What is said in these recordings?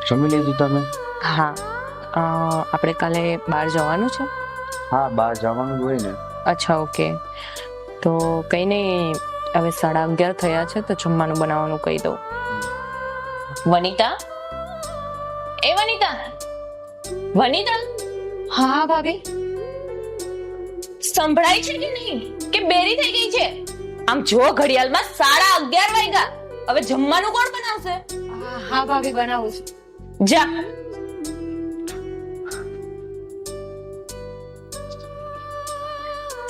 જમી લીધું તમે? હા, આપણે કાલે બહાર જવાનું છે. હા, બહાર જવાનું જ હોય ને. અચ્છા, ઓકે. તો કંઈ નહીં, હવે 11:30 થયા છે તો જમવાનું બનાવવાનું કહી દઉં. વનિતા, એ વનિતા, વનિતા. હા ભાભી. સંભળાય છે કે નહીં કે બેરી થઈ ગઈ છે? આમ જો ઘડિયાળમાં 11:30 વાગ્યા. હવે જમવાનું કોણ બનાવશે? હા ભાભી, બનાવું છું. જા.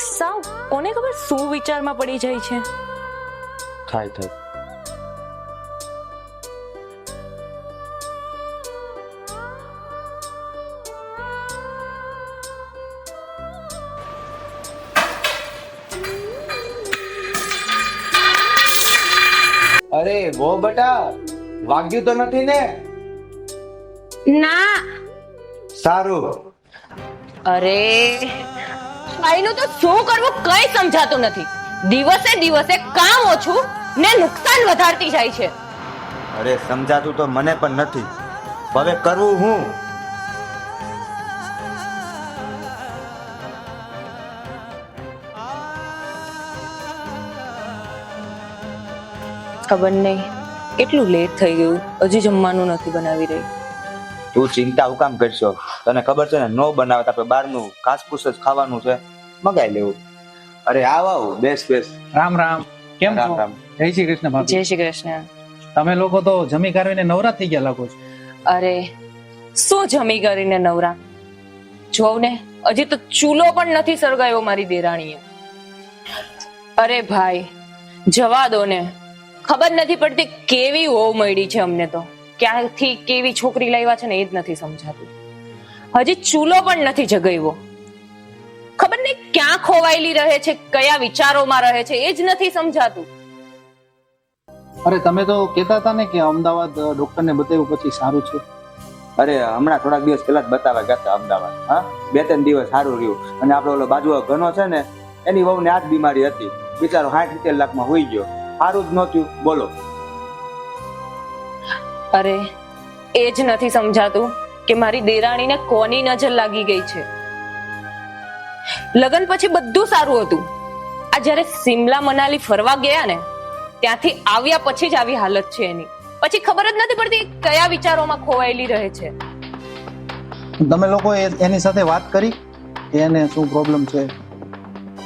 સાવ કોને ખબર શું વિચારમાં પડી જાય છે. થાય થાય. અરે વો બટા, વાગ્યું તો નથી ને? ના. સારું. અરે ભાઈનું તો શું કરવું કઈ સમજાતું નથી. દિવસે દિવસે કામ ઓછું ને નુકસાન વધારતી જાય છે. અરે સમજાતું તો મને પણ નથી. હવે કરવું હું? ખબર નહીં કેટલું લેટ થઈ ગયું, હજી જમવાનું નથી બનાવી રહી. તું ચિંતા હું કામ કરશો? તને ખબર છે ને, નો બનાવે તો આપણે બહારનું ઘાસપૂસ જ ખાવાનું છે, મગાઈ લેવું. અરે આવ બેસ બેસ. રામ રામ. કેમ છો? રામ રામ. જય શ્રી કૃષ્ણ ભાભી. જય શ્રી કૃષ્ણ. તમે લોકો તો જમી કરીને નવરા થઈ ગયા લાગો છો. અરે શું જમી કરીને નવરા? જોવ ને, હજી તો ચૂલો પણ નથી સળગાયો મારી દેરાણીએ. અરે ભાઈ જવા દો ને. ખબર નથી પડતી કેવી હોવ મળી છે અમને તો. ક્યાંથી કેવી છોકરી લાવ્યા છે ને એ જ નથી સમજાતું. હજી ચૂલો પણ નથી જગાવ્યો. ખબર નહીં ક્યાં ખોવાયેલી રહે છે, કયા વિચારોમાં રહે છે એ જ નથી સમજાતું. અરે તમે તો કહેતા હતા ને કે અમદાવાદ ડોક્ટરને બતાવ્યું પછી સારું છે. અરે હમણાં થોડાક દિવસ પહેલા જ બતાવવા ગયા હતા અમદાવાદ. હા, 2-3 દિવસ સારું રહ્યું. અને આપણો ઓલો બાજુ ઘનો છે ને, એની વહુને આ જ બીમારી હતી. બિચારો 60-70 લાખમાં હોઈ ગયો. સારું જ નહોતું. બોલો. અરે એ જ નથી સમજાતું કે મારી દેરાણીને કોની નજર લાગી ગઈ છે. લગ્ન પછી બધું સારું હતું. આ જ્યારે સિમલા મનાલી ફરવા ગયા ને, ત્યાંથી આવ્યા પછી જ આવી હાલત છે એની. પછી ખબર જ નથી પડતી કયા વિચારોમાં ખોવાયેલી રહે છે. તમે લોકો એની સાથે વાત કરી કે એને શું પ્રોબ્લેમ છે?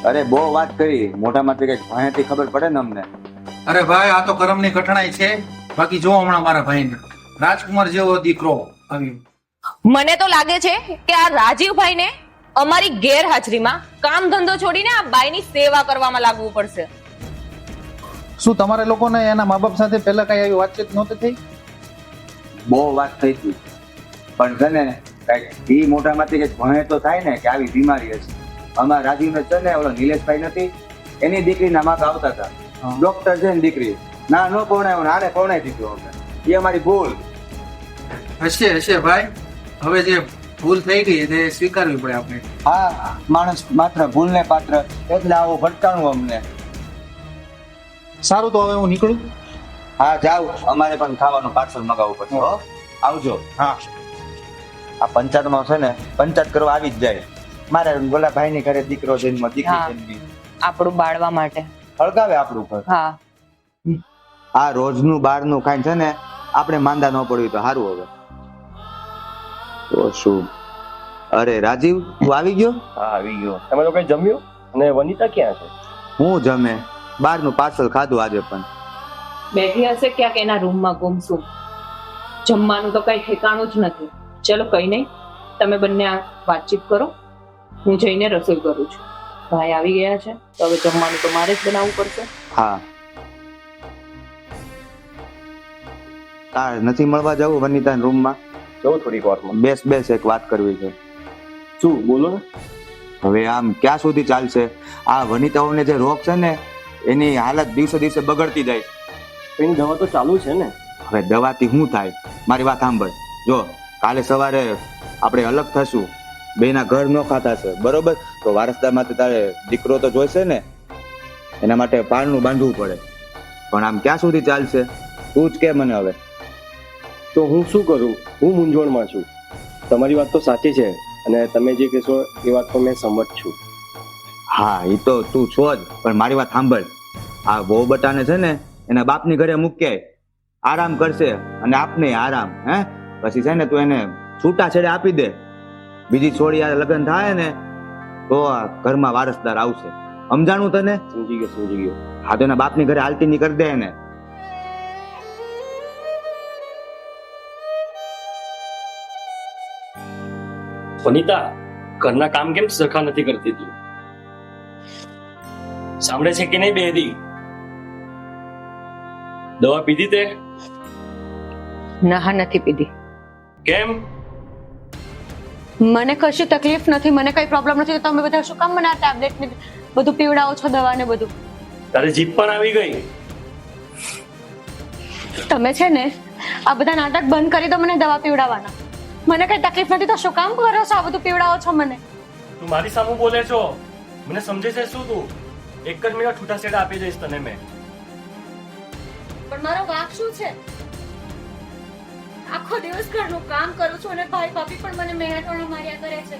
અરે બહુ વાત કરી. મોઢામાંથી કઈક ભણેથી ખબર પડે ને અમને. અરે ભાઈ, આ તો કરમની કઠણાઈ છે. બાકી જો હમણાં મારા ભાઈને રાજકુમાર જેવો દીકરો આવ્યો. મને તો લાગે છે કે આ રાજીવભાઈ ને અમારી ગેરહાજરીમાં કામ ધંધો છોડીને આ બાઈની સેવા કરવામાં લાગવું પડશે. શું તમારે લોકોને એના મા બાપ સાથે પહેલા કઈ આવી વાતચીત નહોતી થઈ? બહુ વાત થઈ હતી, પણ છે ને કઈક ઈ મોઢામાંથી કઈક ભણે તો થાય ને કે આવી બીમારી હશે. અમારા રાજીવને છે ને, ઓલો નિલેશભાઈ નથી, એની દીકરીના માપ આવતા હતા. ડોક્ટર છે ને દીકરી, ના નો પૌણાયો, આને પૌણાઈ દીધો અમને. એ અમારી ભૂલ હશે ભાઈ. હવે જે ભૂલ થઈ ગઈ તે સ્વીકારવી પડે આપણે. હા, માણસ માત્ર ભૂલને પાત્ર, એટલે આવું ભટકાણું અમને. સારું, તો હવે હું નીકળું. હા જાવ, અમારે પણ ખાવાનું પાર્સલ મગાવવું પડશે. હો, આવજો. હા. આ પંચાયતમાં છે ને, પંચાયત કરવા આવી જ જાય. મારે ગોલા ભાઈ ની ઘરે દીકરો જન્મ, દીકરી હા. જન્મી, આપણું બાળવા માટે. હળગાવે આપણું ઘર. હા. આ રોજનું બહારનું ખાઈને છે ને, આપણે માંદા ન પડ્યું તો સારું. હવે તો શું? અરે રાજીવ, તું આવી ગયો? હા, આવી ગયો. તમે લોકો જમ્યું? અને વનિતા ક્યાં છે? હું જમે, બહારનું પાર્સલ ખાધું આજે પણ. બેઠી હશે ક્યાંક એના રૂમમાં ગુમસુમ. જમવાનું તો કઈ ઠેકાણું જ નથી. ચલો કઈ નહીં, તમે બંને આ વાતચીત કરો, હું જઈને રસોઈ કરું છું. ભાઈ આવી ગયા છે તો હવે જમવાનું તો મારે જ બનાવવું પડશે. હા. તાર નથી મળવા જવું વનિતાના રૂમમાં? જવું થોડીક વારમાં. બેસ બેસ, એક વાત કરવી છે. શું બોલો ને? હવે આમ ક્યાં સુધી ચાલશે? આ વનિતાઓને જે રોગ છે ને, એની હાલત દિવસે દિવસે બગડતી જાય છે. એની દવા તો ચાલુ છે ને. હવે દવાથી શું થાય? મારી વાત સાંભળ. જો કાલે સવારે આપણે અલગ થશું, બેના ઘર નો ખાતા છે, બરોબર? તો વારસદાર માટે તારે દીકરો તો જોઈશે ને, એના માટે પારણું બાંધવું પડે. પણ આમ ક્યાં સુધી ચાલશે? તું જ કે મને હવે. તો હું શું કરું? હું મૂંઝવણમાં છું. તમારી વાત તો સાચી છે અને તમે જે કહેશો એ વાત તો મેં સમજ છું. હા એ તો તું છો જ, પણ મારી વાત સાંભળ. આ બહુ બટાને છે ને એના બાપની ઘરે મૂકે, આરામ કરશે અને આપને આરામ. પછી છે ને તું એને છૂટા છેડે આપી દે. બીજી છોડી આ લગ્ન થાય ને તો આ ઘરમાં વારસદાર આવશે. સમજાણું તને? સમજી ગયો. હા તો એના બાપની ઘરે હાલતી ની કરી દે એને. વનિતા, ઘરના કામ કેમ સરખા નથી કરતી તું? સાંભળે છે કે નહીં બેહદી? દવા પીધી તે? ના નથી પીધી. કેમ? મને કશી તકલીફ નથી, મને કઈ પ્રોબ્લેમ નથી, તો તમે બધા શું કામ મને આ ટેબ્લેટ ને બધું પીવડાવો છો, દવા ને બધું? તારી જીભ પણ આવી ગઈ. તમે છે ને આ બધા નાટક બંધ કરી દો, મને દવા પીવડાવવાના. મને કઈ તકલીફ નથી તો શું કામ કરો છો આ બધું પીવડાવો છો મને? તું મારી સામે બોલે છો? મને સમજે છે શું તું? એક જ મિનિટ છૂટા છેડા આપી દઈશ તને મેં. પણ મારો વાંક શું છે? આખો દિવસ ઘરનું કામ કરું છું અને ભાઈ ભાભી પણ મને મેણાટોણા માર્યા કરે છે.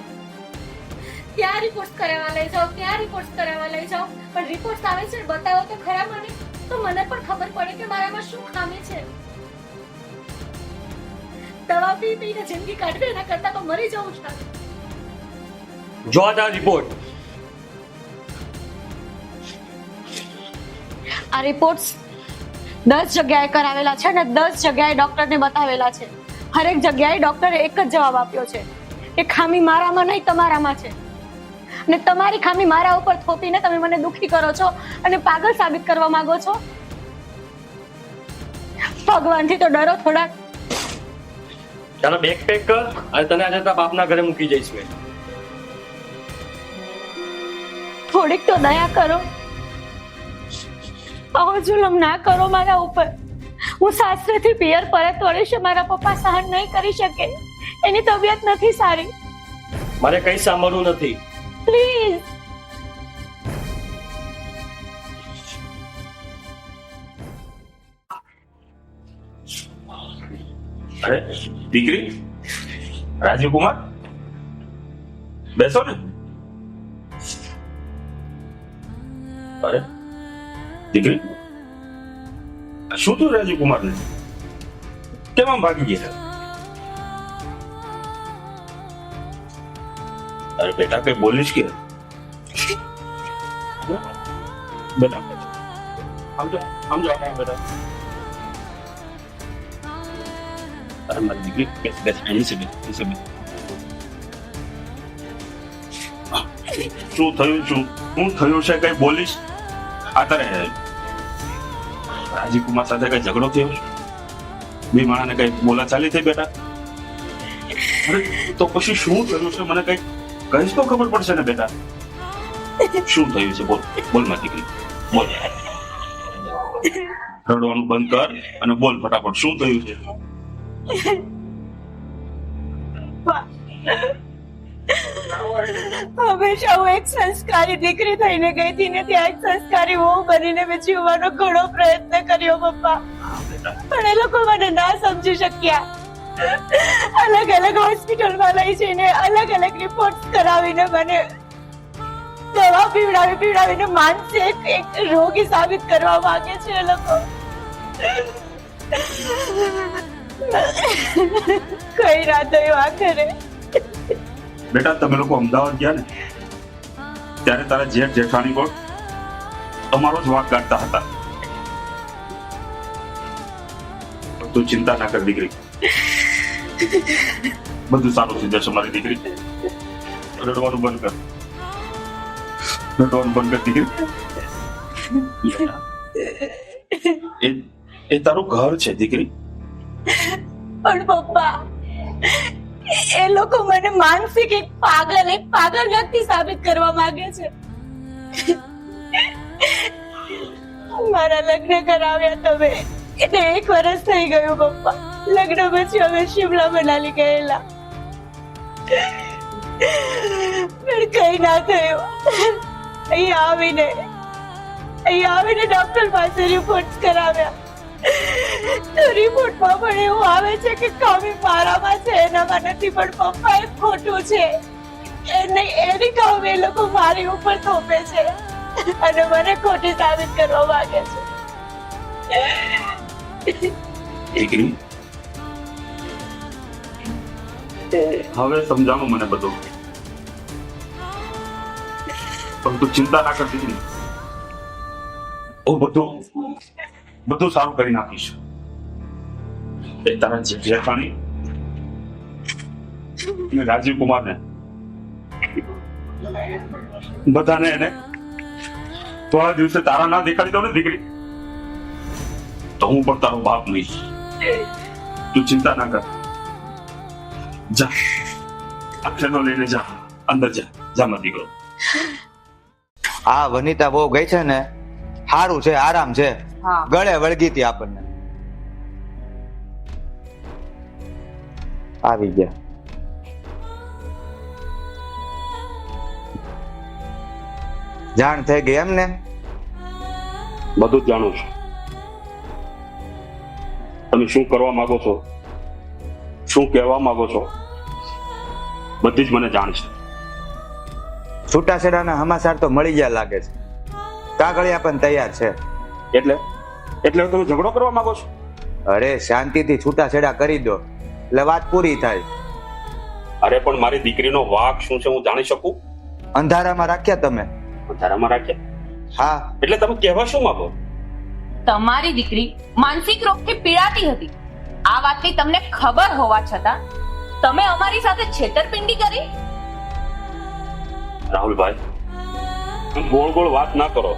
ત્યાં રિપોર્ટ કરાવવા લઈ જાઓ, ત્યાં રિપોર્ટ કરાવવા લઈ જાઓ, પણ રિપોર્ટ આવે છે બતાવો તો ખરા મને, તો મને પણ ખબર પડે કે મારામાં શું ખામી છે. દવા પી પીને જિંદગી કાઢવી એના કરતા તો મરી જવું છે. જો આ રિપોર્ટ. આ રિપોર્ટ્સ 10 જગ્યાએ કરાવેલા છે ને 10 જગ્યાએ ડોક્ટરને બતાવેલા છે. હરેક જગ્યાએ ડોક્ટરે એક જ જવાબ આપ્યો છે કે ખામી મારામાં નહીં તમારામાં છે. અને તમારી ખામી મારા ઉપર થોપીને તમે મને દુખી કરો છો અને પાગલ સાબિત કરવા માંગો છો. ભગવાનથી તો ડરો થોડા. ચાલો બેગ પેક કર અને તને આજે તારા બાપના ઘરે મૂકી જઈશ મેં. થોડીક તો દયા કરો. આવો જુલમ ના કરો મારા ઉપર. હું સાસરેથી પિયર પરત વળી છે, મારા પપ્પા સહન નહીં કરી શકે. એની તબિયત નથી સારી. મારે કઈ સાંભળવું નથી. પ્લીઝ. અરે દીકરી, રાજીવકુમાર બેસો ને. અરે દીકરી, શું થયું રાજીવકુમાર ને? કેમ આમ ભાગી ગયા? અરે બેટા કઈ બોલીશ કે? બેટા સમજો બેટા. અરે મારી દીકરી બેસ અહીં છે. શું થયું છે કઈ બોલીશ? આ તારે રાજીવકુમાર સાથે કઈ ઝઘડો થયો? બે માણસને કઈ બોલાચાલી થઈ બેટા? અરે તો પછી શું થયું છે મને કઈ કહીશ તો ખબર પડશે ને બેટા. શું થયું છે બોલ મારી દીકરી, બોલ. રડવાનું બંધ કર અને બોલ ફટાફટ, શું થયું છે? હંમેશા હું એક સંસ્કારી દીકરી થઈને ગઈ હતી ને ત્યાં એક સંસ્કારી વહુ બનીને મેં જીવવાનો ઘણો પ્રયત્ન કર્યો પપ્પા, પણ એ લોકો મને ના સમજી શક્યા. અલગ અલગ હોસ્પિટલમાં લઈ જઈને અલગ અલગ રિપોર્ટ કરાવીને મને દવા પીવડાવીને માનસિક એક રોગી સાબિત કરવા માંગે છે એ લોકો. કઈ રાત થયું આખરે. બેટા તમે લોકો અમદાવાદ ગયા ને ત્યારે તારા જેઠ જેઠાણી કોણ તમારો જ વાંક કાઢતા હતા. તું ચિંતા ના કર દીકરી, બધું સારું થઈ જશે મારી દીકરી. રડવાનું બંધ કર દીકરી. એ તારું ઘર છે દીકરી. પણ પપ્પા એ લોકો મને માનસિક એક પાગલ વ્યક્તિ સાબિત કરવા માંગે છે. મારા લગ્ન કરાવ્યા તમે એટલે 1 વર્ષ થઈ ગયું પપ્પા. લગ્ન પછી અમે શિમલા મનાલી ગયેલા, પણ કઈ ના થયું. અહીંયા આવીને ડોક્ટર પાસે રિપોર્ટ કરાવ્યા રિપોર્ટમાં પણ એવું આવે છે કે ખામી મારામાં છે, એનામાં નથી. પણ પપ્પા એ ખોટું છે. એની ખામી એ લોકો મારી ઉપર થોપે છે અને મને ખોટી સાબિત કરવા માંગે છે. દીકરી, હવે સમજાવો મને બધું. પણ તું ચિંતા ના કર દીકરી, હું બધું સારું કરી નાખીશ. એ તારા જેઠાણી અને રાજીવ કુમારને બધાને એને થોડા દિવસે તારા ના દેખાડી દો ને દીકરી, તો હું પણ તારો બાપ નહીં. તું ચિંતા ના કર. જા, અક્ષરનો લઈને જા, અંદર જા મારો દીકરો. આ વનિતા બહુ ગઈ છે ને, સારું છે, આરામ છે. હા. ગળે વળગી હતી આપણને. આવી ગયા. જાણ થઈ ગઈ એમ ને? બધું જ જાણું છું. તમે શું કરવા માંગો છો, શું કહેવા માંગો છો, બધી જ મને જાણ છે. છૂટાછેડાના સમાચાર તો મળી ગયા લાગે છે. કાગળિયા પણ તૈયાર છે. એટલે તમે ઝઘડો કરવા માંગો છો? અરે શાંતિથી છૂટાછેડા કરી દો એટલે વાત પૂરી થાય. અરે પણ મારી દીકરીનો વાંક શું છે હું જાણી શકું? અંધારામાં રાખ્યા તમે. અંધારામાં રાખ્યા? હા. એટલે તમે કહેવા શું માંગો? તમારી દીકરી માનસિક રોગથી પીડાતી હતી. આ વાતની તમને ખબર હોવા છતાં તમે અમારી સાથે છેતરપિંડી કરી. રાહુલભાઈ, ગોળ ગોળ વાત ના કરો.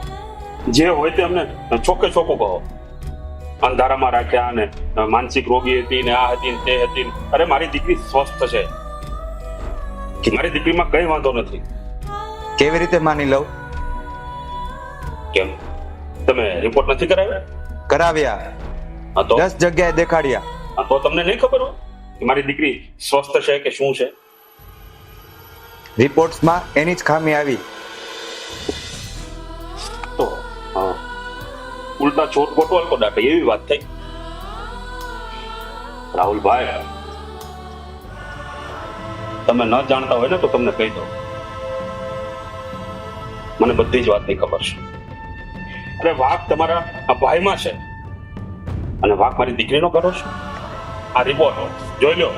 જે હોય તે અમને ચોખ્ખે ચોખ્ખું કહો. અંધારામાં રાખ્યા અને માનસિક રોગી હતી ને આ હતી ને તે હતી. અરે મારી દીકરી સ્વસ્થ છે, મારી દીકરીમાં કઈ વાંધો નથી. કેવી રીતે માની લઉં? કેમ, તમે રિપોર્ટ નથી કરાવ્યા? કરાવ્યા. હા તો 10 જગ્યાએ દેખાડ્યા. હા તો તમને નહીં ખબર હોય કે મારી દીકરી સ્વસ્થ છે કે શું છે? રિપોર્ટ્સમાં એની જ ખામી આવી. તો ઉલટા ચોર કોટવાલ કો દાટે એવી વાત થઈ. રાહુલભાઈ, તમે ન જાણતા હોય ને તો તમને કહી દો, મને બધી જ વાતની ખબર છે. અરે વાંક તમારા આ ભાઈમાં છે અને વાંક મારી દીકરીનો કરો છો. આ રિપોર્ટ જોઈ લો.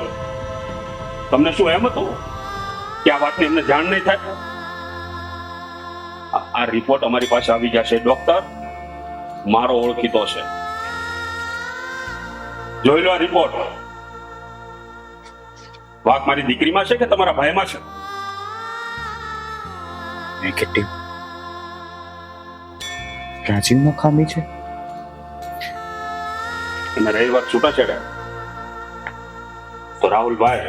તમને શું એમ હતું કે આ વાતની એમને જાણ નહીં થાય? આ રિપોર્ટ અમારી પાસે આવી ગયા છે. ડોક્ટર મારો ઓળખીતો છે. જોઈ લો આ રિપોર્ટ. વાંક મારી દીકરીમાં છે કે તમારા ભાઈમાં છે? નેગેટિવ. રાજીવમાં ખામી છે. અને રહી વાત છૂટાછેડા, તો રાહુલભાઈ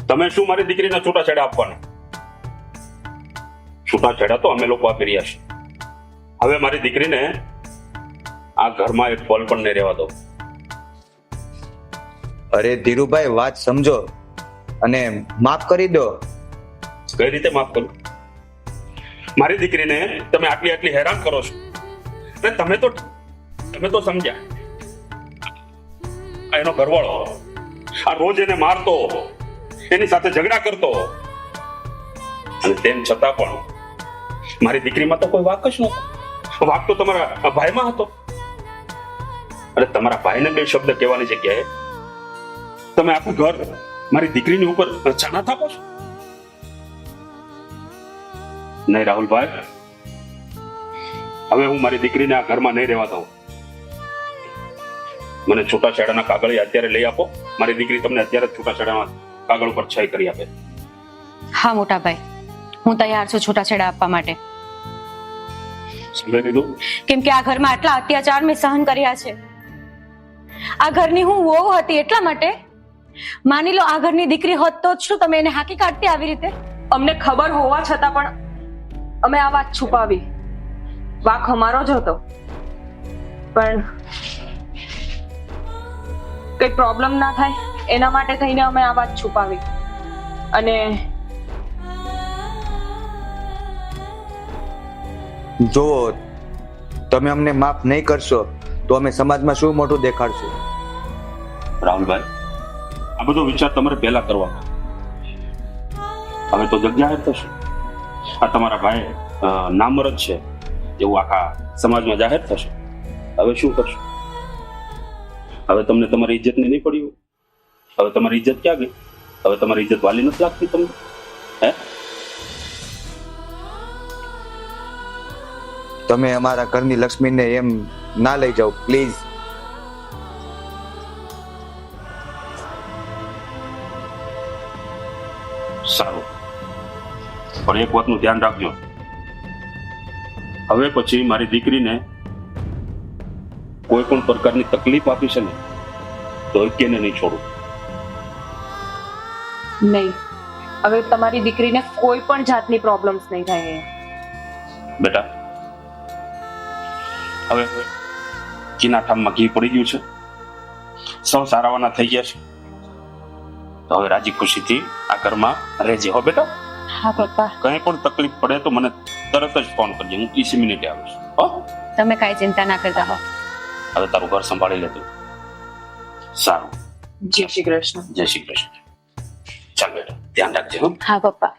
તમે શું મારી દીકરીને છૂટાછેડા આપવાના? છૂટાછેડા તો અમે લોકો આપી રહ્યા છીએ. હવે મારી દીકરીને આ ઘરમાં એક પલ પણ નહીં રહેવા દો. અરે ધીરુભાઈ, વાત સમજો અને માફ કરી દો. કઈ રીતે માફ કરું? મારી દીકરીને તમે આટલી હેરાન કરો છો. તમે તો સમજ્યા, એનો ઘરવાળો આ રોજ એને મારતો, એની સાથે ઝઘડા કરતો, અને તેમ છતાં પણ મારી દીકરીમાં તો કોઈ વાંક જ નહોતો. વાંક તો તમારા ભાઈમાં હતો. અને તમારા ભાઈને બે શબ્દ કહેવાની જગ્યાએ તમે આખું ઘર મારી દીકરીની ઉપર ચાના થાપો છો. નહીં રાહુલભાઈ, હવે હું મારી દીકરીને આ ઘરમાં નહીં રહેવા દઉં. મને છૂટાછેડાના કાગળ અત્યારે લઈ આપો. મારી દીકરી તમને અત્યારે છૂટાછેડાના કાગળ ઉપર સહી કરી આપે. હા મોટા ભાઈ, હું તૈયાર છું છૂટાછેડા આપવા માટે. સમજી લીધું? કેમ કે આ ઘરમાં આટલા અત્યાચાર મેં સહન કર્યા છે. આ ઘરની હું વહુ હતી એટલા માટે. માની લો આ ઘરની દીકરી હોત તો શું તમે એને હાકી કાઢતી આવી રીતે? અમને ખબર હોવા છતાં પણ અમે આ વાત છુપાવી. વાંક અમારો જ હતો, પણ કઈ પ્રોબ્લેમ ના થાય એના માટે થઈને અમે આ વાત છુપાવી. અને જો તમે અમને માફ નહીં કરશો તો અમે સમાજમાં શું મોટું દેખાડશું? રાહુલભાઈ, આ બધો વિચાર તમારે પહેલા કરવાનો. હવે તો જગ જાહેર થશે. આ તમારા ભાઈ નામરદ છે એવું આખા સમાજમાં જાહેર થશે. હવે શું કરશો? હવે તમને તમારી ઇજ્જતની નહીં પડી હોય? હવે તમારી ઇજ્જત ક્યાં ગઈ? હવે તમારી ઇજ્જત વાલી નથી લાગતી તમને? હે? તમે અમારા ઘરની લક્ષ્મીને એમ ના લઈ જાઓ પ્લીઝ. સારું, પણ એક વાતનું ધ્યાન રાખજો. હવે પછી મારી દીકરીને કોઈ પણ પ્રકારની તકલીફ આપી છે ને તો કેને નહીં છોડું. નહીં, હવે તમારી દીકરીને કોઈ પણ જાતની પ્રોબ્લેમ્સ નહીં થાય. બેટા, હવે ઘીના ઠામમાં ઘી પડી ગયું છે. સૌ સારાવાના થઈ ગયા છે. તો હવે રાજી ખુશીથી આ ઘરમાં રહેજે હો બેટા. હા પપ્પા, કંઈ પણ તકલીફ પડે તો મને તરત જ ફોન કરજે. હું 30 મિનિટે આવીશ. હો, તમે કાંઈ ચિંતા ના કરતા હો. હવે તારું ઘર સંભાળી લેતું. સારું, જય શ્રી કૃષ્ણ. જય શ્રી કૃષ્ણ. ચાલ બેટા, ધ્યાન રાખજે હો. હા પપ્પા.